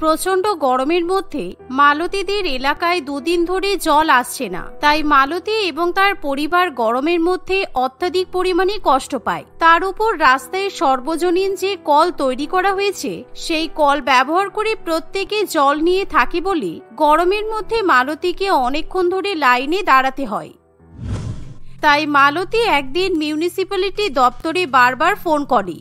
প্রচন্ড গরমের মধ্যে মালতীদের এলাকায় দুদিন ধরে জল আসছে না। তাই মালতী এবং তার পরিবার গরমের মধ্যে অত্যাধিক পরিমাণে কষ্ট পায়। তার উপর রাস্তায় সর্বজনীন যে কল তৈরি করা হয়েছে সেই কল ব্যবহার করে প্রত্যেকে জল নিয়ে থাকে বলে গরমের মধ্যে মালতীকে অনেকক্ষণ ধরে লাইনে দাঁড়াতে হয়। তাই মালতী একদিন মিউনিসিপ্যালিটি দপ্তরে বারবার ফোন করে।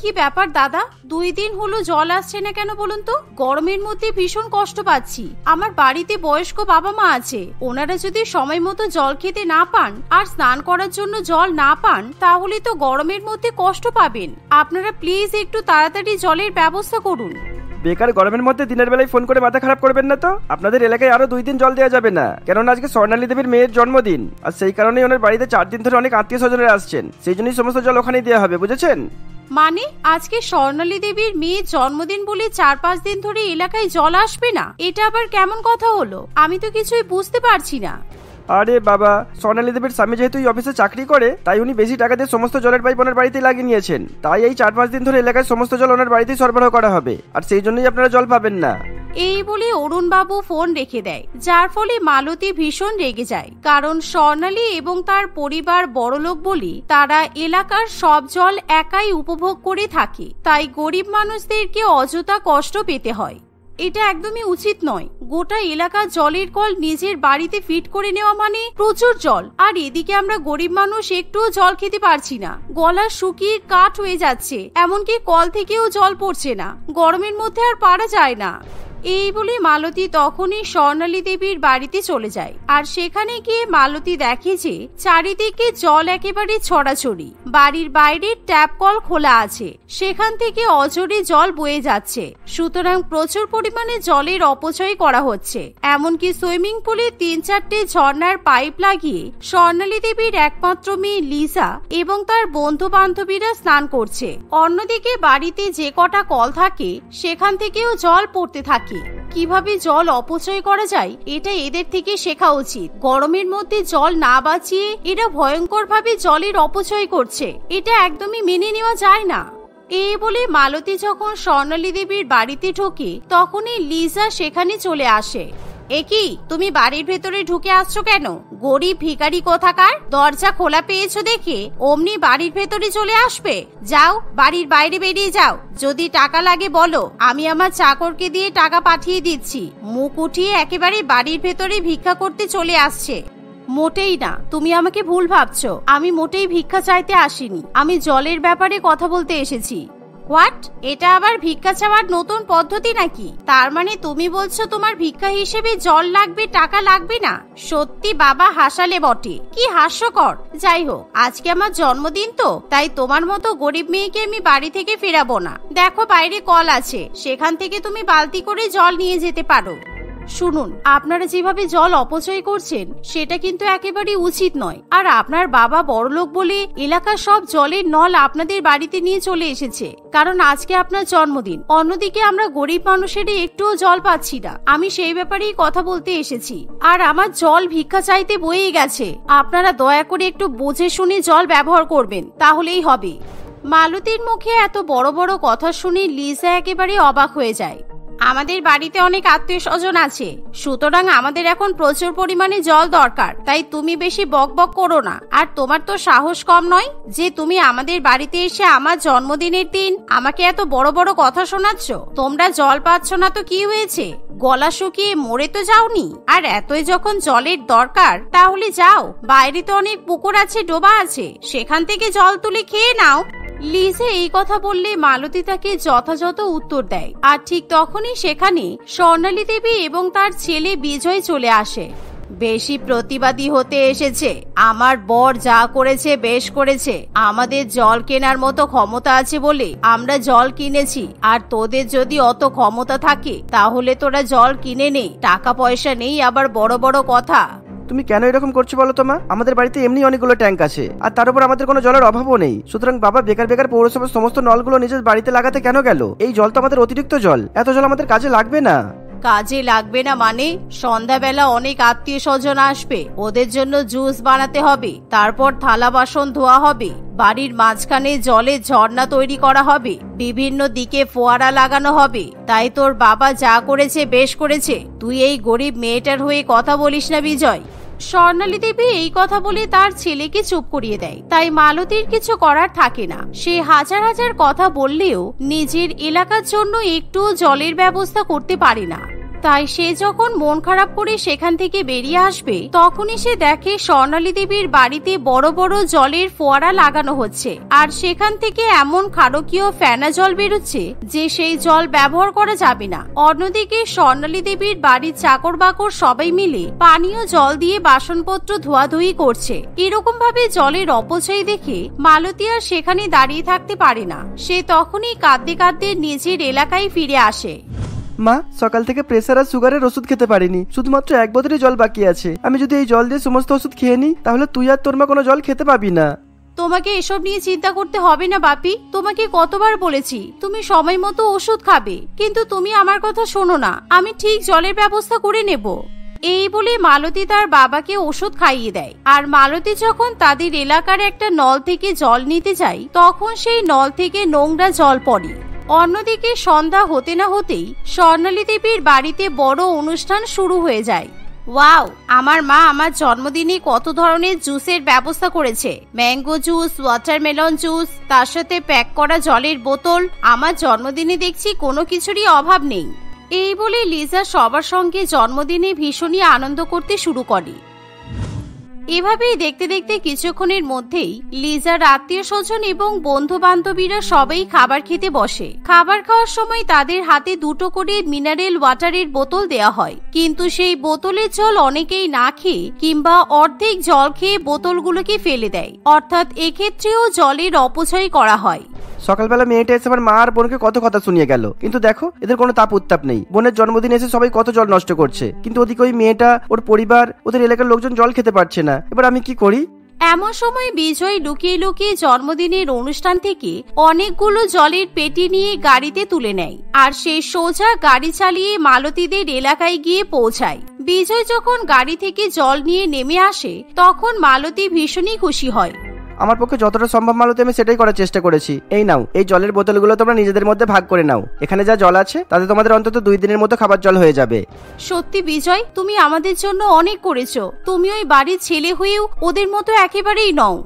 কি ব্যাপার দাদা, 2 দিন হলো জল আসছে না কেন বলুন তো? গরমের মধ্যে ভীষণ কষ্ট পাচ্ছি। আমার বাড়িতে বয়স্ক বাবা মা আছে, ওনারা যদি সময় মতো জল খেতে না পান আর স্নান করার জন্য জল না পান তাহলে তো গরমের মধ্যে কষ্ট পাবেন। আপনারা প্লিজ একটু তাড়াতাড়ি জলের ব্যবস্থা করুন। বেকার গরমের মধ্যে দিনের বেলায় ফোন করে মাথা খারাপ করবেন না তো। আপনাদের এলাকায় আরো 2 দিন জল দেওয়া যাবে না, কেননা আজকে স্বর্ণালী দেবীর মেয়ের জন্মদিন, আর সেই কারণেই ওনার বাড়িতে 4 দিন ধরে অনেক আত্মীয় স্বজনরা আসছেন, সেই জন্যই সমস্ত জল ওখানেই দেওয়া হবে, বুঝেছেন? মানে আজকে স্বর্ণালী দেবীর মেয়ের জন্মদিন বলে 4-5 দিন ধরে এলাকায় জল আসবে না? এটা আবার কেমন কথা হলো? আমি তো কিছুই বুঝতে পারছি না। আরে বাবা, স্বর্ণালী দেবীর স্বামী যেহেতু এই অফিসে চাকরি করে তাই উনি বেশি টাকা দিয়ে সমস্ত জলের পাইপ ওনার বাড়িতে লাগিয়ে নিয়েছেন, তাই এই 4-5 দিন ধরে এলাকায় সমস্ত জল ওনার বাড়িতেই সরবরাহ করা হবে, আর সেই জন্যই আপনারা জল পাবেন না। এই বলে অরুণ বাবু ফোন রেখে দেয়, যার ফলে মালতী ভীষণ রেগে যায়। কারণ স্বর্ণালী এবং তার পরিবার বড়লোক বলে তারা এলাকার সব জল একাই উপভোগ করে থাকে, তাই গরিব মানুষদেরকে অযথা কষ্ট পেতে হয়। এটা একদমই উচিত নয়। গোটা এলাকার জলের কল নিজের বাড়িতে ফিট করে নেওয়া মানে প্রচুর জল, আর এদিকে আমরা গরিব মানুষ একটুও জল খেতে পারছি না, গলা শুকিয়ে কাঠ হয়ে যাচ্ছে, এমনকি কল থেকেও জল পড়ছে না। গরমের মধ্যে আর পারা যায় না। এই বলে মালতী তখনই স্বর্ণালী দেবীর বাড়িতে চলে যায়, আর সেখানে গিয়ে মালতী দেখে যে চারিদিকে জল একেবারে ছড়াছড়ি। বাড়ির বাইরে ট্যাপ কল খোলা আছে, সেখান থেকে অজরে জল বয়ে যাচ্ছে, সুতরাং প্রচুর পরিমাণে জলের অপচয় করা হচ্ছে। এমনকি সুইমিং পুলে 3-4টে ঝর্ণার পাইপ লাগিয়ে স্বর্ণালী দেবীর একমাত্র মেয়ে লিজা এবং তার বন্ধু বান্ধবীরা স্নান করছে। অন্যদিকে বাড়িতে যে কটা কল থাকে সেখান থেকেও জল পড়তে থাকে। কিভাবে জল অপচয় করা যায় এটা এদের থেকে শেখা উচিত। গরমের মধ্যে জল না বাঁচিয়ে এরা ভয়ঙ্কর ভাবে জলের অপচয় করছে, এটা একদমই মেনে নেওয়া যায় না। এই বলে মালতী যখন স্বর্ণালী দেবীর বাড়িতে ঢোকে তখনই লিজা সেখানে চলে আসে। একি, তুমি বাড়ির ভেতরে ঢুকে আসছো কেন? গরিব ভিখারি কোথাকার, দরজা খোলা পেয়েছো দেখে অমনি বাড়ির ভেতরে চলে আসবে? যাও, বাড়ির বাইরে বেরিয়ে যাও। যদি টাকা লাগে বলো, আমি আমার চাকরকে দিয়ে টাকা পাঠিয়ে দিচ্ছি। মুখ উঠিয়ে একেবারে বাড়ির ভেতরে ভিক্ষা করতে চলে আসছে। মোটেই না, তুমি আমাকে ভুল ভাবছো। আমি মোটেই ভিক্ষা চাইতে আসিনি, আমি জলের ব্যাপারে কথা বলতে এসেছি। হোয়াট? এটা আবার ভিক্ষা চাওয়ার নতুন পদ্ধতি নাকি? তার মানে তুমি বলছো তোমার ভিক্ষা হিসেবে জল লাগবে, টাকা লাগবে না? সত্যি বাবা হাসালে বটে, কি হাস্যকর। যাই হোক, আজকে আমার জন্মদিন তো, তাই তোমার মতো গরিব মেয়েকে আমি বাড়ি থেকে ফেরাবো না। দেখো বাইরে কল আছে, সেখান থেকে তুমি বালতি করে জল নিয়ে যেতে পারো। শুনুন, আপনারা যেভাবে জল অপচয় করছেন সেটা কিন্তু একেবারে উচিত নয়। আর আপনার বাবা বড়লোক বলে এলাকার সব জলের নল আপনাদের বাড়িতে নিয়ে চলে এসেছে, কারণ আজকে আপনার জন্মদিন। অন্যদিকে আমরা গরিব মানুষেরই একটুও জল পাচ্ছি না। আমি সেই ব্যাপারেই কথা বলতে এসেছি। আর আমার জল ভিক্ষা চাইতে বয়ে গেছে। আপনারা দয়া করে একটু বুঝে শুনে জল ব্যবহার করবেন, তাহলেই হবে। মালতীর মুখে এত বড় বড় কথা শুনে লিজা একেবারে অবাক হয়ে যায়। আমাদের বাড়িতে অনেক আত্মীয় স্বজন আছে, সুতরাং আমাদের এখন প্রচুর পরিমাণে জল দরকার, তাই তুমি বেশি বকবক করো না। আর তোমার তো সাহস কম নয় যে তুমি আমাদের বাড়িতে এসে আমার জন্মদিনের দিন আমাকে এত বড় বড় কথা শোনাচ্ছ। তোমরা জল পাচ্ছ না তো কি হয়েছে? গলা শুকিয়ে মরে তো যাওনি। আর এতই যখন জলের দরকার তাহলে যাও, বাইরে তো অনেক পুকুর আছে, ডোবা আছে, সেখান থেকে জল তুলে খেয়ে নাও। লিজা এই কথা বললে মালতী তাকে যথাযথ উত্তর দেয়। আর ঠিক তখনই সেখানে স্বর্ণালী দেবী এবং তার ছেলে বিজয় চলে আসে। বেশি প্রতিবাদী হতে এসেছে। আমার বর যা করেছে বেশ করেছে। আমাদের জল কেনার মতো ক্ষমতা আছে বলে আমরা জল কিনেছি, আর তোদের যদি অত ক্ষমতা থাকে তাহলে তোরা জল কিনে নে। টাকা পয়সা নেই আবার বড় বড় কথা। তুমি কেন এরকম করছো বলো তো মা? আমাদের বাড়িতে এমনি অনেকগুলো ট্যাঙ্ক আছে, আর তার উপর আমাদের কোনো জলের অভাবও নেই। সুতরাং বাবা বেকার বেকার পৌরসভার সমস্ত নলগুলো নিজের বাড়িতে লাগাতে কেন গেল? এই জল তো আমাদের অতিরিক্ত জল, এত জল আমাদের কাজে লাগবে না। কাজে লাগবে না মানে? সন্ধ্যাবেলা অনেক আত্মীয় স্বজন আসবে, ওদের জন্য জুস বানাতে হবে, তারপর থালা বাসন ধোয়া হবে, বাড়ির মাঝখানে জলের ঝর্ণা তৈরি করা হবে, বিভিন্ন দিকে ফোয়ারা লাগানো হবে। তাই তোর বাবা যা করেছে বেশ করেছে। তুই এই গরিব মেয়েটার হয়ে কথা বলিস না বিজয়। স্বর্ণালী দেবী এই কথা বলে তার ছেলেকে চুপ করিয়ে দেয়। তাই মালতীর কিছু করার থাকে না। সে হাজার হাজার কথা বললেও নিজের এলাকার জন্য একটু জলের ব্যবস্থা করতে পারে না। তাই সে যখন মন খারাপ করে সেখান থেকে বেরিয়ে আসবে, তখনই সে দেখে স্বর্ণালী দেবীর বাড়িতে বড় বড় জলের ফোয়ারা লাগানো হচ্ছে, আর সেখান থেকে এমন ক্ষারকীয় ফেনা জল বেরোচ্ছে যে সেই জল ব্যবহার করা যাবে না। অন্যদিকে স্বর্ণালী দেবীর বাড়ির চাকর বাকর সবাই মিলে পানীয় জল দিয়ে বাসনপত্র ধোয়াধুয়ি করছে। এরকম ভাবে জলের অপচয় দেখে মালতী আর সেখানে দাঁড়িয়ে থাকতে পারে না। সে তখনই কাঁদতে কাঁদতে নিজের এলাকায় ফিরে আসে। মা, সকাল থেকে প্রেসার আর সুগারের ওষুধ খেতে পারিনি, শুধুমাত্র এক বোতলই জল বাকি আছে। আমি যদি এই জল দিয়ে সমস্ত ওষুধ খেয়ে নিই, তাহলে তুই আর তোর মা কোনো জল খেতে পাবি না। তোমাকে এসব নিয়ে চিন্তা করতে হবে না বাপি। তোমাকে কতবার বলেছি তুমি সময় মতো ওষুধ খাবে, কিন্তু তুমি আমার কথা শোনো না। আমি ঠিক জলের ব্যবস্থা করে নেব। এই বলে মালতী তার বাবাকে ওষুধ খাইয়ে দেয়। আর মালতী যখন তাদের এলাকার একটা নল থেকে জল নিতে যায়, তখন সেই নল থেকে নোংরা জল পড়ে। অন্যদিকে সন্ধ্যা হতে না হতেই স্বর্ণালী দেবীর বাড়িতে বড় অনুষ্ঠান শুরু হয়ে যায়। ওয়াও, আমার মা আমার জন্মদিনে কত ধরনের জুসের ব্যবস্থা করেছে। ম্যাঙ্গো জুস, ওয়াটারমেলন জুস, তার সাথে প্যাক করা জলের বোতল। আমার জন্মদিনে দেখছি কোনো কিছুরই অভাব নেই। এই বলে লিজা সবার সঙ্গে জন্মদিনে ভীষণই আনন্দ করতে শুরু করে। এভাবেই দেখতে দেখতে কিছুক্ষণের মধ্যেই লিজার আত্মীয় স্বজন এবং বন্ধু বান্ধবীরা সবাই খাবার খেতে বসে। খাবার খাওয়ার সময় তাদের হাতে দুটো করে মিনারেল ওয়াটারের বোতল দেয়া হয়, কিন্তু সেই বোতলের জল অনেকেই না খেয়ে কিংবা অর্ধেক জল খেয়ে বোতলগুলোকে ফেলে দেয়। অর্থাৎ এক্ষেত্রেও জলের অপচয় করা হয়। সকালবেলা মেয়েটা এসে আমার মা আর বোনকে কত কথা শুনিয়ে গেল, কিন্তু দেখো এদের কোনো তাপ উত্তাপ নেই। বোনের জন্মদিন এসে সবাই কত জল নষ্ট করছে, কিন্তু ওদিকে ওই মেয়েটা, ওর পরিবার, ওদের এলাকার লোকজন জল খেতে পারছে না। এবার আমি কি করি? এমন সময় বিজয় লুকিয়ে লুকিয়ে জন্মদিনের অনুষ্ঠান থেকে অনেকগুলো জলের পেটি নিয়ে গাড়িতে তুলে নেয়, আর সে সোজা গাড়ি চালিয়ে মালতীদের এলাকায় গিয়ে পৌঁছায়। বিজয় যখন গাড়ি থেকে জল নিয়ে নেমে আসে, তখন মালতী ভীষণই খুশি হয়। আমার পক্ষে যতটা সম্ভব মালতী আমি সেটাই করার চেষ্টা করেছি। এই নাও, এই জলের বোতলগুলো তোমরা নিজেদের মধ্যে ভাগ করে নাও। এখানে যা জল আছে তাতে তোমাদের অন্তত 2 দিনের মতো খাবার জল হয়ে যাবে। সত্যি বিজয়, তুমি আমাদের জন্য অনেক করেছো। তুমি ওই বাড়ির ছেলে হয়েও ওদের মতো একেবারেই নও।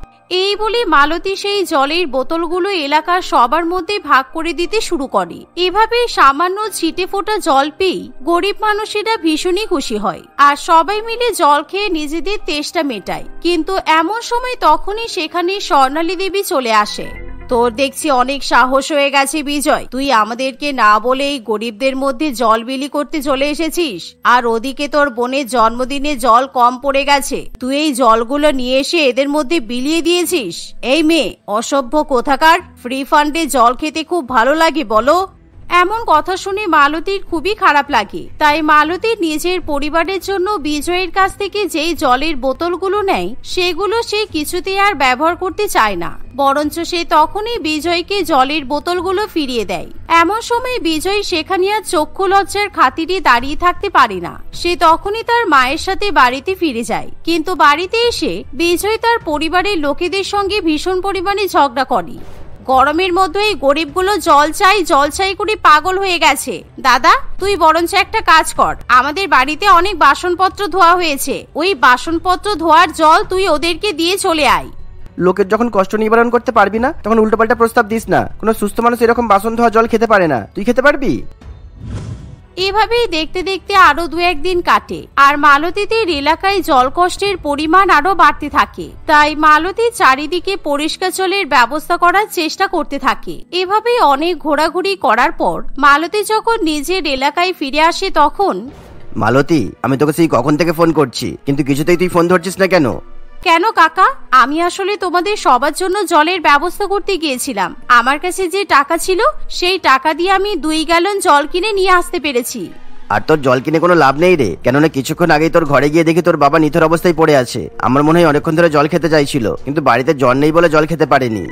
এই বলে মালতী সেই জলের বোতলগুলো এলাকার সবার মধ্যে ভাগ করে দিতে শুরু করে। এভাবে সামান্য ছিটে ফোটা জল পেয়ে গরিব মানুষেরা ভীষণই খুশি হয়, আর সবাই মিলে জল খেয়ে নিজেদের তেষ্টা মেটায়। কিন্তু এমন সময় তখনই সেখানে স্বর্ণালী দেবী চলে আসে। তোর দেখছি অনেক সাহস হয়ে গেছে বিজয়, তুই আমাদেরকে না বলেই গরিবদের মধ্যে জল বিলি করতে চলে এসেছিস। আর ওদিকে তোর বোনের জন্মদিনে জল কম পড়ে গেছে, তুই এই জলগুলো নিয়ে এসে এদের মধ্যে বিলিয়ে দিয়েছিস। এই মেয়ে অসভ্য কোথাকার, ফ্রি ফান্ডে জল খেতে খুব ভালো লাগে বলো? এমন কথা শুনে মালতীর খুবই খারাপ লাগে। তাই মালতী নিজের পরিবারের জন্য বিজয়ের কাছ থেকে যেই জলের বোতলগুলো নেয়, সেগুলো সে কিছুতেই আর ব্যবহার করতে চায় না। বরঞ্চ সে তখনই বিজয়কে জলের বোতলগুলো ফিরিয়ে দেয়। এমন সময় বিজয় সেখানে আর চক্ষু লজ্জার খাতিরে দাঁড়িয়ে থাকতে পারে না। সে তখনই তার মায়ের সাথে বাড়িতে ফিরে যায়। কিন্তু বাড়িতে এসে বিজয় তার পরিবারের লোকেদের সঙ্গে ভীষণ পরিমাণে ঝগড়া করে। গরমের মধ্যে এই গরিবগুলো জল চাই করে পাগল হয়ে গেছে। দাদা, তুই বরঞ্চ একটা কাজ কর, আমাদের বাড়িতে অনেক বাসনপত্র ধোয়া হয়েছে, ওই বাসনপত্র ধোয়ার জল তুই ওদেরকে দিয়ে চলে আয়। লোকের যখন কষ্ট নিবারণ করতে পারবি না, তখন উল্টোপাল্টা প্রস্তাব দিস না। কোনো সুস্থ মানুষ এরকম বাসন ধোয়া জল খেতে পারে না, তুই খেতে পারবি? এভাবেই দেখতে দেখতে আরো 2-1 দিন কাটে, আর মালতীদের এলাকায় জল কষ্টের পরিমাণ আরো বাড়তে থাকে। তাই মালতী চারিদিকে পরিষ্কার জলের ব্যবস্থা করার চেষ্টা করতে থাকে। এভাবেই অনেক ঘোরাঘুরি করার পর মালতী যখন নিজের এলাকায় ফিরে আসে, তখন মালতী, আমি তোকে সেই কখন থেকে ফোন করছি, কিন্তু কিছুতেই তুই ফোন ধরছিস না কেন? কেন কাকা, আমি আসলে তোমাদের সবার জন্য জলের ব্যবস্থা করতে গিয়েছিলাম। আমার কাছে যে টাকা ছিল, সেই টাকা দিয়ে আমি 2 গ্যালন জল কিনে নিয়ে আসতে পেরেছি। আর তোর জল কিনে কোনো লাভ নেই রে, কেননা কিছুক্ষণ আগেই তোর ঘরে গিয়ে দেখি তোর বাবা নিথর অবস্থায় পড়ে আছে। আমার মনে হয় অনেকক্ষণ ধরে জল খেতে চাইছিল, কিন্তু বাড়িতে জল নেই বলে জল খেতে পারেনি।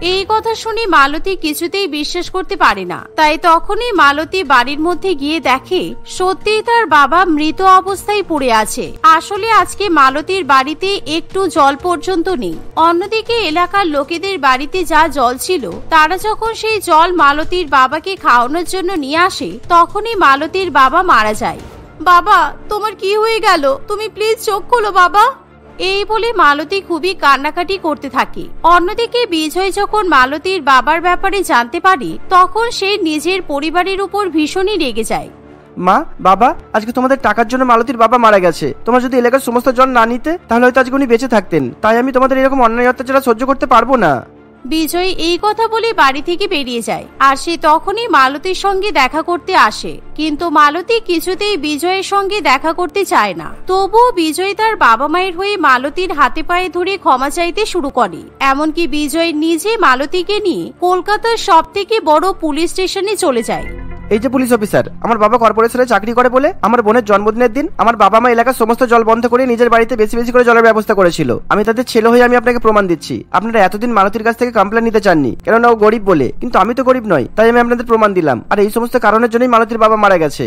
এই কথা শুনে মালতী কিছুতেই বিশ্বাস করতে পারে না। তাই তখনই মালতী বাড়ির মধ্যে গিয়ে দেখে সত্যিই তার বাবা মৃত অবস্থায় পড়ে আছে। আসলে আজকে মালতীর বাড়িতে একটু জল পর্যন্ত নেই। অন্যদিকে এলাকার লোকেদের বাড়িতে যা জল ছিল তারা যখন সেই জল মালতীর বাবাকে খাওয়ানোর জন্য নিয়ে আসে তখনই মালতীর বাবা মারা যায়। বাবা, তোমার কি হয়ে গেল? তুমি প্লিজ চোখ খোলো বাবা। এই বলে মালতী খুবই কান্নাকাটি করতে থাকে। অন্যদিকে বিজয় যখন মালতীর বাবার ব্যাপারে জানতে পারে তখন সে নিজের পরিবারের উপর ভীষণই রেগে যায়। মা, বাবা, আজকে তোমাদের টাকার জন্য মালতীর বাবা মারা গেছে। তোমরা যদি এলাকার সমস্ত জল না নিতে তাহলে হয়তো আজকে উনি বেঁচে থাকতেন। তাই আমি তোমাদের এরকম অন্যায় অত্যাচার সহ্য করতে পারবো না। বিজয় এই কথা বলে বাড়ি থেকে বেরিয়ে যায় আর সে তখনই মালতীর সঙ্গে দেখা করতে আসে। কিন্তু মালতী কিছুতেই বিজয়ের সঙ্গে দেখা করতে চায় না। তবুও বিজয় তার বাবা মায়ের হয়ে মালতীর হাতে পায়ে ধরে ক্ষমা চাইতে শুরু করে। এমনকি বিজয় নিজে মালতীকে নিয়ে কলকাতার সবথেকে বড় পুলিশ স্টেশনে চলে যায়। এই যে পুলিশ অফিসার, আমার বাবা কর্পোরেশনে চাকরি করে বলে আমার বোনের জন্মদিনের দিন আমার বাবা মা এলাকার সমস্ত জল বন্ধ করে নিজের বাড়িতে বেশি বেশি করে জলের ব্যবস্থা করেছিল। আমি তাদের ছেলে হয়ে আমি আপনাকে প্রমাণ দিচ্ছি। আপনারা এতদিন মালতীর কাছ থেকে কমপ্লেন নিতে চাননি, কেননা ও গরিব বলে, কিন্তু আমি তো গরিব নই, তাই আমি আপনাদের প্রমাণ দিলাম। আর এই সমস্ত কারণের জন্যই মালতীর বাবা মারা গেছে।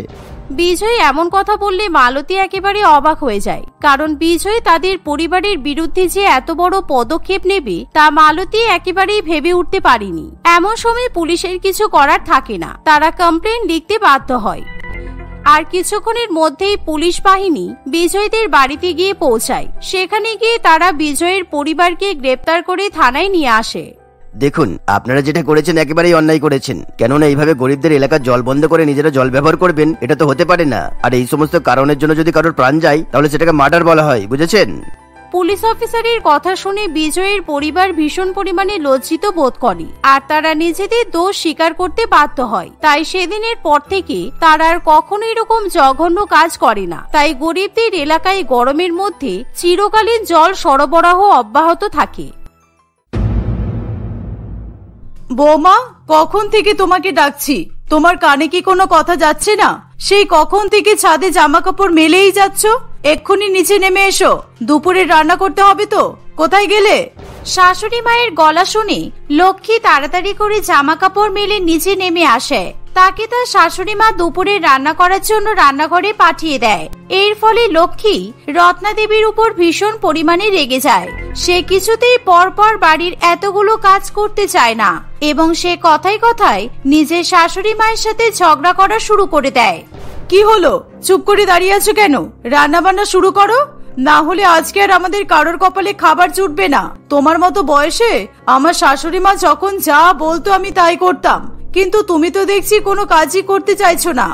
বিজয় এমন কথা বললে মালতী একেবারে অবাক হয়ে যায়, কারণ বিজয় তাদের পরিবারের বিরুদ্ধে যে এত বড় পদক্ষেপ নেবে তা মালতী একেবারেই ভেবে উঠতে পারেনি। এমন সময় পুলিশের কিছু করার থাকে না, তারা কমপ্লেন লিখতে বাধ্য হয়। আর কিছুক্ষণের মধ্যেই পুলিশ বাহিনী বিজয়দের বাড়িতে গিয়ে পৌঁছায়। সেখানে গিয়ে তারা বিজয়ের পরিবারকে গ্রেপ্তার করে থানায় নিয়ে আসে। দেখুন, আপনারা যেটা করেছেন একেবারেই অন্যায় করেছেন। কেননা এইভাবে গরিবদের এলাকার জল বন্ধ করে নিজেরা জল ব্যবহার করবেন, এটা তো হতে পারে না। আর এই সমস্ত কারণের জন্য যদি কারোর প্রাণ যায় তাহলে সেটাকে মার্ডার বলা হয়, বুঝেছেন? পুলিশ অফিসারের কথা শুনে বিজয়ের পরিবার ভীষণ পরিমাণে লজ্জিত বোধ করে আর তারা নিজেদের দোষ স্বীকার করতে বাধ্য হয়। তাই সেদিনের পর থেকে তারা আর কখনো এরকম জঘন্য কাজ করে না। তাই গরিবদের এলাকায় গরমের মধ্যে চিরকালীন জল সরবরাহ অব্যাহত থাকে। বৌমা, কখন থেকে তোমাকে ডাকছি, তোমার কানে কি কোনো কথা যাচ্ছে না? সেই কখন থেকে ছাদে জামা কাপড় মেলেই যাচ্ছ। এক্ষুনি নিচে নেমে এসো, দুপুরে রান্না করতে হবে তো। কোথায় গেলে? শাশুড়ি মায়ের গলা শুনে লক্ষ্মী তাড়াতাড়ি করে জামা কাপড় মেলে নিচে নেমে আসে। তাকে তার শাশুড়ি মা দুপুরে রান্না করার জন্য রান্নাঘরে পাঠিয়ে দেয়। এর ফলে লক্ষ্মী রত্না দেবীর উপর ভীষণ পরিমাণে রেগে যায়। সে কিছুতেই পরপর বাড়ির এতগুলো কাজ করতে চায় না এবং সে কথায় কথায় নিজের শাশুড়ি মায়ের সাথে ঝগড়া করা শুরু করে দেয়। কি হলো, চুপ করে দাঁড়িয়ে আছো কেন? রান্না বান্না শুরু করো, না হলে আজকে আর আমাদের কারোর কপালে খাবার জুটবে না। তোমার মতো বয়সে আমার শাশুড়ি মা যখন যা বলতো আমি তাই করতাম, কিন্তু তুমি তো দেখছি কোনো কাজই করতে চাইছো না।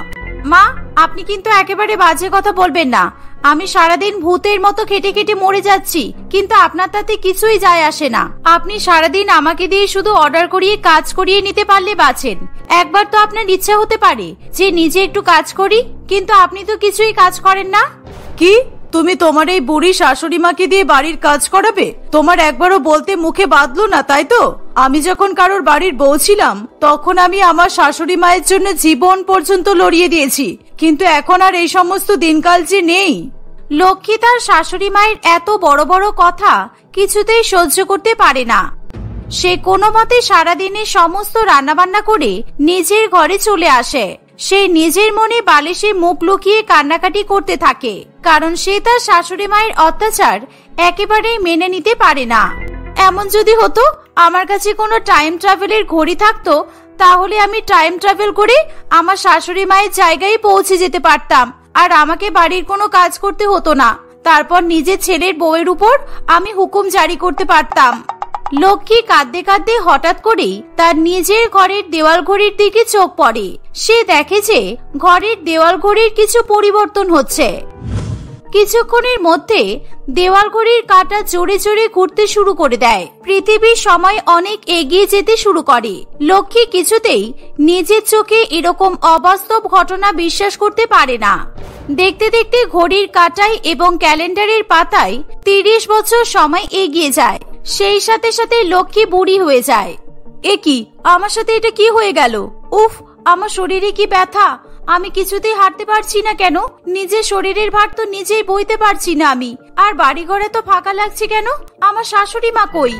মা, আপনি কিন্তু একেবারে বাজে কথা বলবেন না। আমি সারাদিন ভূতের মতো খেটে খেটে মরে যাচ্ছি, কিন্তু আপনার তাতে কিছুই যায় আসে না। আপনি সারাদিন আমাকে দিয়ে শুধু অর্ডার করিয়ে কাজ করিয়ে নিতে পারলে বাঁচেন। একবার তো আপনার ইচ্ছা হতে পারে যে নিজে একটু কাজ করি, কিন্তু আপনি তো কিছুই কাজ করেন না। কি, তুমি তোমার এই বুড়ি শাশুড়ি মাকে দিয়ে বাড়ির কাজ করাবে? তোমার একবারও বলতে মুখে বাঁধলো না, তাই তো? আমি যখন কারোর বাড়ির বউ ছিলাম তখন আমি আমার শাশুড়ি মায়ের জন্য জীবন পর্যন্ত লড়িয়ে দিয়েছি, কিন্তু এখন আর এই সমস্ত দিনকাল যে নেই। লক্ষ্মী তার শাশুড়ি মায়ের এত বড় বড় কথা কিছুতেই সহ্য করতে পারে না। সে কোনো মতে সারাদিনের সমস্ত রান্নাবান্না করে নিজের ঘরে চলে আসে। সে নিজের মনে বালিশে মুখ লুকিয়ে কান্নাকাটি করতে থাকে, কারণ সে তার শাশুড়ি মায়ের অত্যাচার একেবারেই মেনে নিতে পারে না। এমন যদি হতো আমার কাছে কোনো টাইম ট্রাভেলের ঘড়ি থাকতো, তাহলে আমি টাইম ট্রাভেল করে আমার শাশুড়ি মায়ের জায়গায় পৌঁছে যেতে পারতাম আর আমাকে বাড়ির কোনো কাজ করতে হতো না। তারপর নিজের ছেলের বউয়ের উপর আমি হুকুম জারি করতে পারতাম। লক্ষ্মী কাঁদতে কাঁদতে হঠাৎ করেই তার নিজের ঘরের দেওয়াল ঘড়ির দিকে চোখ পড়ে। সে দেখে যে ঘরের দেওয়াল ঘড়ির কিছু পরিবর্তন হচ্ছে। কিছুক্ষণের মধ্যে দেওয়াল ঘড়ির কাঁটা জোরে জোরে ঘুরতে শুরু করে দেয়। পৃথিবীর সময় অনেক এগিয়ে যেতে শুরু করে। লক্ষ্মী কিছুতেই নিজের চোখে এরকম অবাস্তব ঘটনা বিশ্বাস করতে পারে না। দেখতে দেখতে ঘড়ির কাঁটায় এবং ক্যালেন্ডারের পাতায় 30 বছর সময় এগিয়ে যায়। সেই সাথে সাথে লক্ষ্মী বুড়ি হয়ে যায়। এ কি, আমার সাথে এটা কি হয়ে গেল? উফ, আমার শরীরে কি ব্যথা! আমি কিছুতেই হাঁটতে পারছি না কেন? নিজের শরীরের ভার তো নিজেই বইতে পারছি না আমি। আর বাড়ি ঘরে তো ফাঁকা লাগছে কেন? আমার শাশুড়ি মা কই?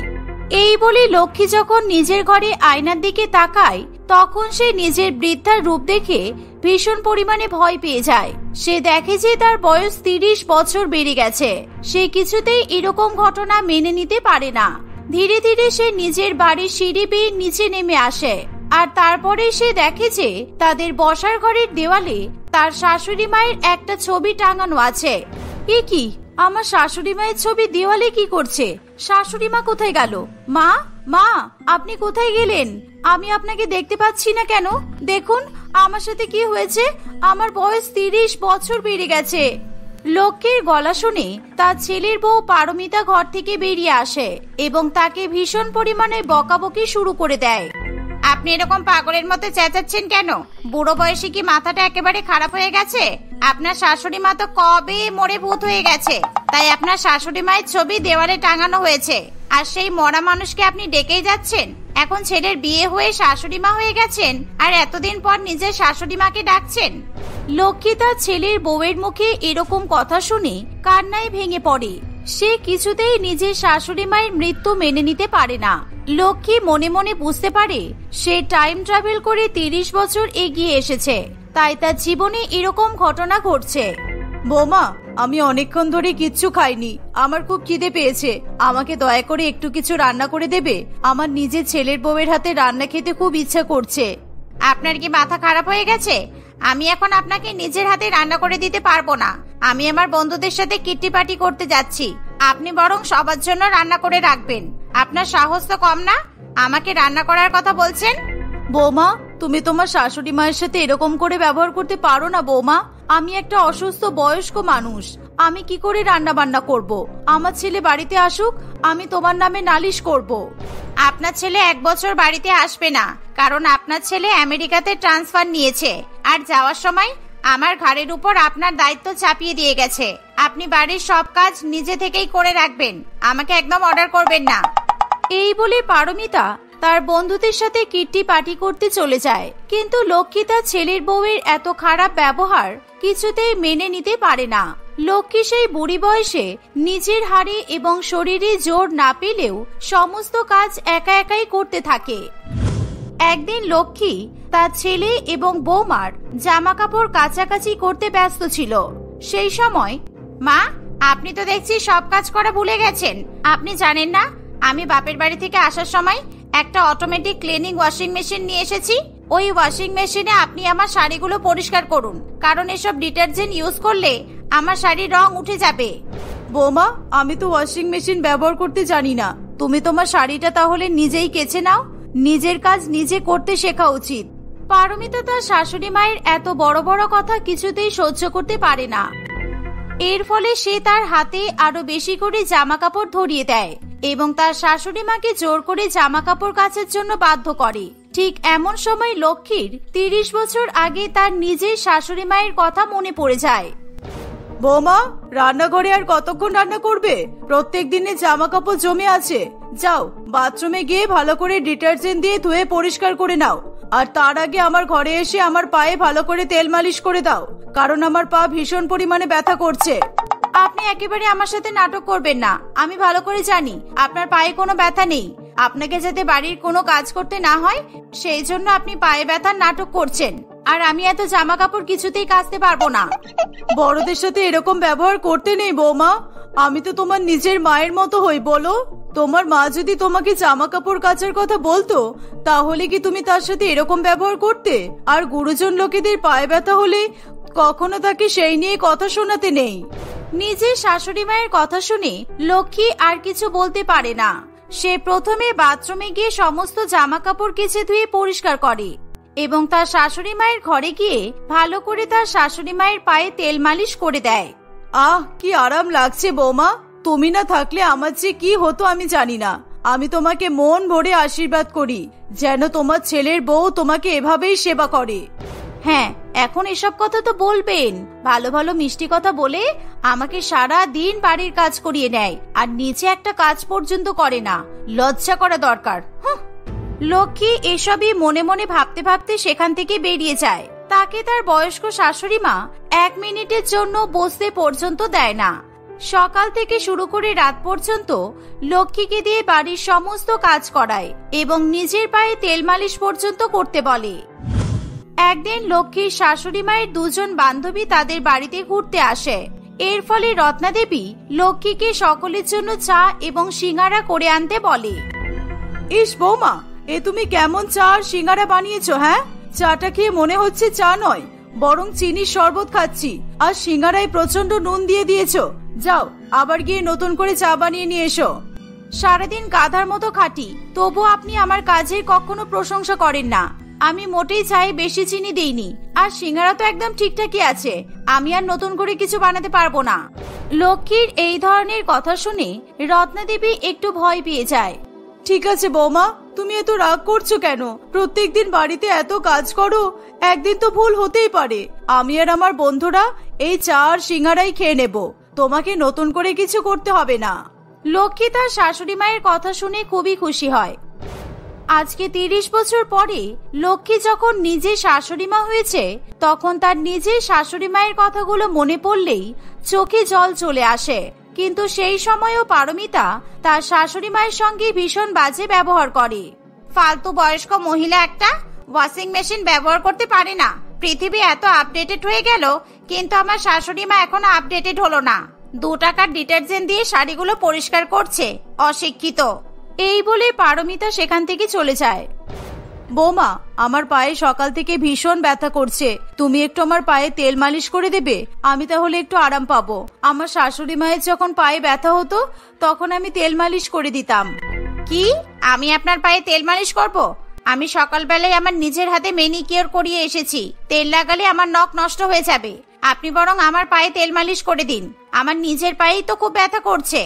এই বলে লক্ষ্মী যখন নিজের ঘরে আয়নার দিকে তাকায় তখন সে নিজের বৃদ্ধার রূপ দেখে ভীষণ পরিমাণে ভয় পেয়ে যায়। সে দেখে যে তার বয়স 30 বছর বেড়ে গেছে। সে কিছুতেই এরকম ঘটনা মেনে নিতে পারে না। ধীরে ধীরে সে নিজের বাড়ির সিঁড়ি বেয়ে নিচে নেমে আসে আর তারপরে সে দেখে যে তাদের বসার ঘরের দেওয়ালে তার শাশুড়ি মায়ের একটা ছবি টাঙানো আছে। এ কি, আমার শাশুড়ি মায়ের ছবি দেওয়ালে কি করছে? শাশুড়ি মা কোথায় গেল? মা, মা, আপনি কোথায় গেলেন? আমি আপনাকে দেখতে পাচ্ছি না কেন? দেখুন আমার সাথে কি হয়েছে। আমার বয়স 30 বছর বেড়ে গেছে। লক্ষ্মীর গলা শুনে তার ছেলের বউ পারমিতা ঘর থেকে বেরিয়ে আসে এবং তাকে ভীষণ পরিমাণে বকাবকি শুরু করে দেয়। আপনি এরকম পাগলের মতো চেঁচাচ্ছেন কেন? বুড়ো বয়সে কি মাথাটা একেবারে খারাপ হয়ে গেছে? আপনার শাশুড়ি মা তো কবে মরে ভূত হয়ে গেছে, তাই আপনার শাশুড়ি মায়ের ছবি দেওয়ালে টাঙানো হয়েছে। আর সেই মরা মানুষকে আপনি ডেকেই যাচ্ছেন। এখন ছেলের বিয়ে হয়ে শাশুড়ি মা হয়ে গেছেন আর এতদিন পর নিজের শাশুড়ি মাকে ডাকছেন। লক্ষ্মী তার ছেলের বউয়ের মুখে এরকম কথা শুনে কান্নায় ভেঙে পড়ে। সে কিছুতেই নিজের শাশুড়ি মায়ের মৃত্যু মেনে নিতে পারে না। লক্ষ্মী মনে মনে বুঝতে পারে সে টাইম ট্রাভেল করে 30 বছর এগিয়ে এসেছে, তাই তার জীবনে এরকম ঘটনা ঘটছে। বৌমা, আমি অনেকক্ষণ ধরে কিচ্ছু খাইনি। আমার খুব খিদে পেয়েছে। আমাকে দয়া করে একটু কিছু রান্না করে দেবে? আমার নিজের ছেলের বউয়ের হাতে রান্না খেতে খুব ইচ্ছা করছে। আপনার কি মাথা খারাপ হয়ে গেছে? আমি এখন আপনাকে নিজের হাতে রান্না করে দিতে পারবো না। আমি আমার বন্ধুদের সাথে কিট্টি পার্টি করতে যাচ্ছি। আপনি বরং সবার জন্য রান্না করে রাখবেন। আপনার সাহস তো কম না, আমাকে রান্না করার কথা বলছেন। বৌমা, তুমি তোমার শাশুড়ি মায়ের সাথে এরকম করে ব্যবহার করতে পারো না বৌমা। আমি একটা অসুস্থ বয়স্ক মানুষ। আমি কি করে রান্না বান্না করব? আমার ছেলে বাড়িতে আসুক, আমি তোমার নামে নালিশ করব। আপনার ছেলে 1 বছর বাড়িতে আসবে না, কারণ আপনার ছেলে আমেরিকাতে ট্রান্সফার নিয়েছে আর যাওয়ার সময় আমার ঘাড়ের উপর আপনার দায়িত্ব চাপিয়ে দিয়ে গেছে। আপনি বাড়ির সব কাজ নিজে থেকেই করে রাখবেন, আমাকে একদম অর্ডার করবেন না। এই বলে পারমিতা তার বন্ধুদের সাথে কিট্টি পার্টি করতে চলে যায়। কিন্তু লক্ষ্মী তার ছেলের বউয়ের এত খারাপ ব্যবহার কিছুতেই মেনে নিতে পারে না। লক্ষ্মী সেই বুড়ি বয়সে নিজের হাড়ে এবং শরীরে জোর না পেলেও সমস্ত কাজ একা একাই করতে থাকে। একদিন লক্ষ্মী তার ছেলে এবং বৌমার জামা কাপড় কাচাকাচি করতে ব্যস্ত ছিল। সেই সময়, মা, আপনি তো দেখছি সব কাজ করা ভুলে গেছেন। আপনি জানেন না আমি বাপের বাড়ি থেকে আসার সময় একটা অটোমেটিক ক্লিনিং ওয়াশিং মেশিন নিয়ে এসেছি। ওই ওয়াশিং মেশিনে আপনি আমার শাড়িগুলো পরিষ্কার করুন, কারণ এসব ডিটারজেন্ট ইউজ করলে আমার শাড়ির রং উঠে যাবে। বৌমা, আমি তো ওয়াশিং মেশিন ব্যবহার করতে জানি না। তুমি তোমার শাড়িটা তাহলে নিজেই কেচে নাও। নিজের কাজ নিজে করতে শেখা উচিত। পারমিতা তার শাশুড়ি মায়ের এত বড় বড় কথা কিছুতেই সহ্য করতে পারে না। এর ফলে সে তার হাতে আরো বেশি করে জামা কাপড় ধরিয়ে দেয় এবং তার শাশুড়ি মাকে জোর করে জামা কাপড় কাচার জন্য বাধ্য করে। ঠিক এমন সময় লক্ষ্মীর 30 বছর আগে তার নিজের শাশুড়ি মায়ের কথা মনে পড়ে যায়। বৌমা, রান্নাঘরে আর কতক্ষণ রান্না করবে? প্রত্যেক দিনে জামা কাপড় জমে আছে। যাও, বাথরুমে গিয়ে ভালো করে ডিটারজেন্ট দিয়ে ধুয়ে পরিষ্কার করে নাও। আর তার আগে আমার ঘরে এসে আমার পায়ে ভালো করে তেল মালিশ করে দাও, কারণ আমার পা ভীষণ পরিমাণে ব্যথা করছে। আপনি একেবারে আমার সাথে নাটক করবেন না। আমি ভালো করে জানি আপনার পায়ে কোনো ব্যথা নেই। আপনাকে যাতে বাড়ির কোনো কাজ করতে না হয় সেই জন্য আপনি পায়ে ব্যথার নাটক করছেন। আর আমি এত জামা কাপড় কিছুতেই কাচতে পারবো না। বড়দের সাথে এরকম ব্যবহার করতে নেই বৌমা। আমি তো তোমার নিজের মায়ের মতো হই। বলো, তোমার মা যদি তোমাকে জামা কাপড় কাচার কথা বলতো তাহলে কি তুমি তার সাথে এরকম ব্যবহার করতে? আর গুরুজন লোকেদের পায়ে ব্যথা হলে কখনো তাকে সেই নিয়ে কথা শোনাতে নেই। নিজের শাশুড়ি মায়ের কথা শুনে লক্ষ্মী আর কিছু বলতে পারে না। সে প্রথমে বাথরুমে গিয়ে সমস্ত জামা কাপড় কেচে ধুয়ে পরিষ্কার করে এবং তার শাশুড়ি মায়ের ঘরে গিয়ে ভালো করে তার শাশুড়ি মায়ের পায়ে তেল মালিশ করে দেয়। আহ, কি আরাম লাগছে বৌমা। তুমি না থাকলে আমার যে কি হতো আমি জানি না। আমি তোমাকে মন ভরে আশীর্বাদ করি যেন তোমার ছেলের বউ তোমাকে এভাবেই সেবা করে। হ্যাঁ, এখন এসব কথা তো বলবেন। ভালো ভালো মিষ্টি কথা বলে আমাকে সারা দিন বাড়ির কাজ করিয়ে নেয় আর নিচে একটা কাজ পর্যন্ত করে না। লজ্জা করা দরকার। লক্ষ্মী এসবই মনে মনে ভাবতে ভাবতে সেখান থেকে বেরিয়ে যায়। তাকে তার বয়স্ক শাশুড়ি মা 1 মিনিটের জন্য বসতে পর্যন্ত দেয় না। সকাল থেকে শুরু করে রাত পর্যন্ত লক্ষ্মীকে দিয়ে বাড়ির সমস্ত কাজ করায় এবং নিজের পায়ে তেল মালিশ পর্যন্ত করতে বলে। একদিন লক্ষ্মীর শাশুড়ি মায়ের দুজন বান্ধবী তাদের বাড়িতে ঘুরতে আসে। এর ফলে রত্না দেবী লক্ষ্মীকে সকলের জন্য চা এবং সিঙ্গারা করে আনতে বলে। ইস বৌমা, এ তুমি কেমন চা আর সিঙ্গারা বানিয়েছো? হ্যাঁ, চাটা খেয়ে মনে হচ্ছে চা নয়, বরং চিনির শরবত খাচ্ছি, আর সিঙ্গারায় প্রচন্ড নুন দিয়ে দিয়েছো। যাও, আবার গিয়ে নতুন করে চা বানিয়ে নিয়ে এসো। সারাদিন গাধার মতো খাটি, তবু আপনি আমার কাজের কখনো প্রশংসা করেন না। আমি মোটেই চায়ে বেশি চিনি দেইনি, আর সিঙ্গারা তো একদম ঠিকঠাকই আছে। আমি আর নতুন করে কিছু বানাতে পারবো না। লক্ষ্মীর এই ধরনের কথা শুনে রত্না দেবী একটু ভয় পেয়ে যায়। ঠিক আছে বৌমা, তুমি এত রাগ করছো কেন? প্রত্যেকদিন বাড়িতে এত কাজ করো, একদিন তো ভুল হতেই পারে। আমি আর আমার বন্ধুরা এই চা আর সিঙ্গারাই খেয়ে নেব, তোমাকে নতুন করে কিছু করতে হবে না। লক্ষ্মী তার শাশুড়ি মায়ের কথা শুনে খুবই খুশি হয়। আজকে 30 বছর পরে লক্ষ্মী যখন নিজে শাশুড়ি মা হয়েছে, তখন তার নিজের শাশুড়ি মায়ের কথাগুলো মনে পড়লেই চোখে জল চলে আসে। কিন্তু সেই সময়ও পারমিতা তার শাশুড়ি মায়ের সঙ্গে ভীষণ বাজে ব্যবহার করে। ফালতু বয়স্ক মহিলা একটা, ওয়াশিং মেশিন ব্যবহার করতে পারে না। পৃথিবী এত আপডেটেড হয়ে গেল, কিন্তু আমার শাশুড়ি মা এখনো আপডেটেড হলো না। 2 টাকার ডিটারজেন্ট দিয়ে শাড়িগুলো পরিষ্কার করছে, অশিক্ষিত। এই বলে পারমিতা সেখান থেকে চলে যায়। বৌমা, আমার পায়ে সকাল থেকে ভীষণ ব্যথা করছে, তুমি একটু আমার পায়ে তেল মালিশ করে দেবে? আমি তাহলে একটু আরাম পাবো। আমার শাশুড়ি মায়ের যখন পায়ে ব্যথা হতো, তখন আমি তেল মালিশ করে দিতাম। কি? আমি আপনার পায়ে তেল মালিশ করব? আমি সকালবেলায় আমার নিজের হাতে ম্যানিকিওর করিয়ে এসেছি। তেল লাগালে আমার নখ নষ্ট হয়ে যাবে। আপনি বরং আমার পায়ে তেল মালিশ করে দিন, আমার নিজের পায়েই তো খুব ব্যথা করছে।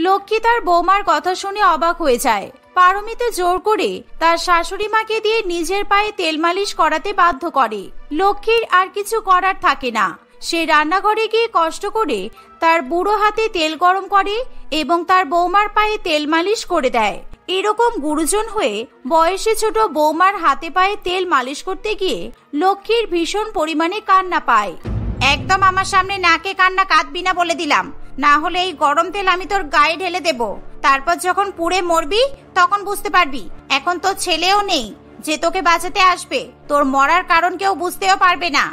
লক্ষ্মী তার বৌমার কথা শুনে অবাক হয়ে যায়। পারমিতা জোর করে তার শাশুড়ি মাকে দিয়ে নিজের পায়ে তেল মালিশ করাতে বাধ্য করে। লক্ষ্মীর আর কিছু করার থাকে না। সে রান্নাঘরে গিয়ে কষ্ট করে তার বুড়ো হাতে তেল গরম করে এবং তার বৌমার পায়ে তেল মালিশ করে দেয়। এরকম গুরুজন হয়ে বয়সে ছোট বৌমার হাতে পায়ে তেল মালিশ করতে গিয়ে লক্ষ্মীর ভীষণ পরিমাণে কান্না পায়। একদম আমার সামনে নাকে কান্না কাঁদবি না বলে দিলাম, না হলে এই গরম তেল আমি তোর গায়ে ঢেলে দেব। তারপর যখন পুড়ে মরবি তখন বুঝতে পারবি। এখন তোর ছেলেও নেই যে তোকে বাঁচাতে আসবে, তোর মরার কারণ কেউ বুঝতেও পারবে না।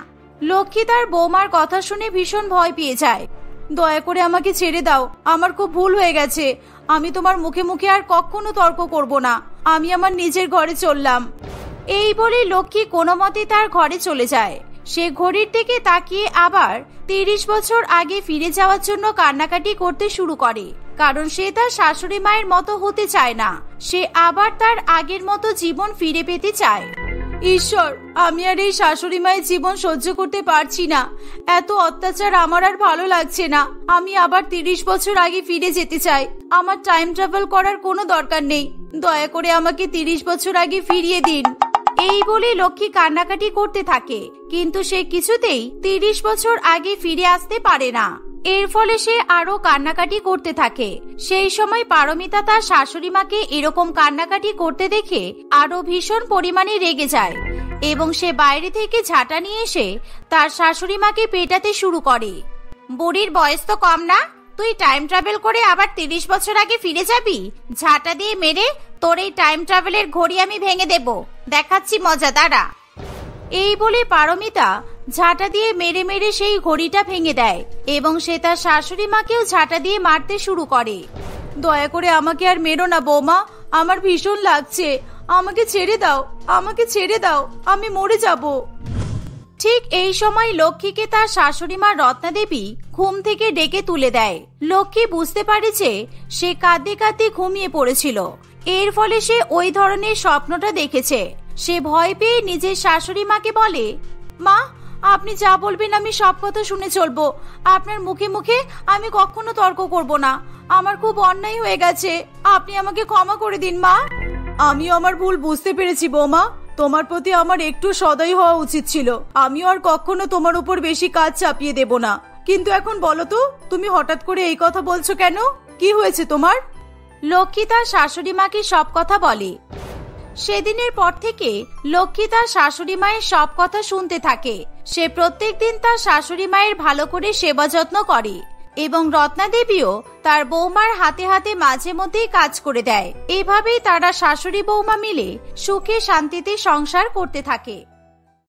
লক্ষ্মী তার বৌমার কথা শুনে ভীষণ ভয় পেয়ে যায়। দয়া করে আমাকে ছেড়ে দাও, আমার খুব ভুল হয়ে গেছে। আমি তোমার মুখে মুখে আর কখনো তর্ক করব না। আমি আমার নিজের ঘরে চললাম। এই বলে লক্ষ্মী কোনো মতে তার ঘরে চলে যায়। সে ঘড়ির দিকে তাকিয়ে আবার 30 বছর আগে ফিরে যাওয়ার জন্য কান্নাকাটি করতে শুরু করে, কারণ সে তার শাশুড়ি মায়ের মতো হতে চায় না। সে আবার তার আগের মতো জীবন ফিরে পেতে চায়। ঈশ্বর, আমি আর এই শাশুড়ি মায়ের জীবন সহ্য করতে পারছি না। এত অত্যাচার আমার আর ভালো লাগছে না। আমি আবার 30 বছর আগে ফিরে যেতে চাই। আমার টাইম ট্রাভেল করার কোনো দরকার নেই। দয়া করে আমাকে 30 বছর আগে ফিরিয়ে দিন। এই বলে লক্ষ্মী কান্নাকাটি করতে থাকে, কিন্তু সে কিছুতেই 30 বছর আগে ফিরে আসতে পারে না। এর ফলে সে আরো কান্নাকাটি করতে থাকে। সেই সময় পারমিতা তার শাশুড়ি মাকে এরকম কান্নাকাটি করতে দেখে আরো ভীষণ পরিমাণে রেগে যায় এবং সে বাইরে থেকে ঝাঁটা নিয়ে এসে তার শাশুড়ি মাকে পেটাতে শুরু করে। বুড়ির বয়স তো কম না, তুই টাইম ট্রাভেল করে আবার 30 বছর আগে ফিরে যাবি? ঝাঁটা দিয়ে মেরে তোর এই টাইম ট্রাভেলের ঘড়ি আমি ভেঙে দেব, দেখাচ্ছি মজা, দাঁড়া। এই বলে পারমিতা ঝাঁটা দিয়ে মেরে মেরে সেই ঘড়িটা ভেঙে দেয় এবং সে তার শাশুড়ি মাকেও ঝাঁটা দিয়ে মারতে শুরু করে। দয়া করে আমাকে আর মেরো না বৌমা, আমার ভীষণ লাগছে। আমাকে ছেড়ে দাও, আমাকে ছেড়ে দাও, আমি মরে যাব। ঠিক এই সময় লক্ষ্মীকে তার শাশুড়ি মা রত্না দেবী ঘুম থেকে ডেকে তুলে দেয়। লক্ষ্মী বুঝতে পারে যে সে কাঁদতে কাঁদতে ঘুমিয়ে পড়েছিল। এর ফলে সে ওই ধরনের স্বপ্নটা দেখেছে। সে ভয় পেয়ে নিজের শাশুড়ি মাকে বলে, মা, আপনি যা বলবেন আমি সব কথা শুনে চলবো। আপনার মুখে মুখে আমি কখনো তর্ক করব না। আমার খুব অন্যায় হয়ে গেছে, আপনি আমাকে ক্ষমা করে দিন মা। আমিও আমার ভুল বুঝতে পেরেছি বৌমা। তোমার প্রতি আমার একটু সদয় হওয়া উচিত ছিল। আমিও আর কখনো তোমার উপর বেশি কাজ চাপিয়ে দেব না। কিন্তু এখন বলো তো, তুমি হঠাৎ করে এই কথা বলছো কেন? কি হয়েছে তোমার? লক্ষ্মী তার শাশুড়ি মাকে সব কথা বলে। সেদিনের পর থেকে লক্ষ্মী তার শাশুড়ি মায়ের সব কথা শুনতে থাকে। সে প্রত্যেকদিন তার শাশুড়ি মায়ের ভালো করে সেবা যত্ন করে। এবং রত্না দেবীও তার বৌমার হাতে হাতে মাঝে মধ্যেই কাজ করে দেয়। এভাবেই তারা শাশুড়ি বৌমা মিলে সুখে শান্তিতে সংসার করতে থাকে।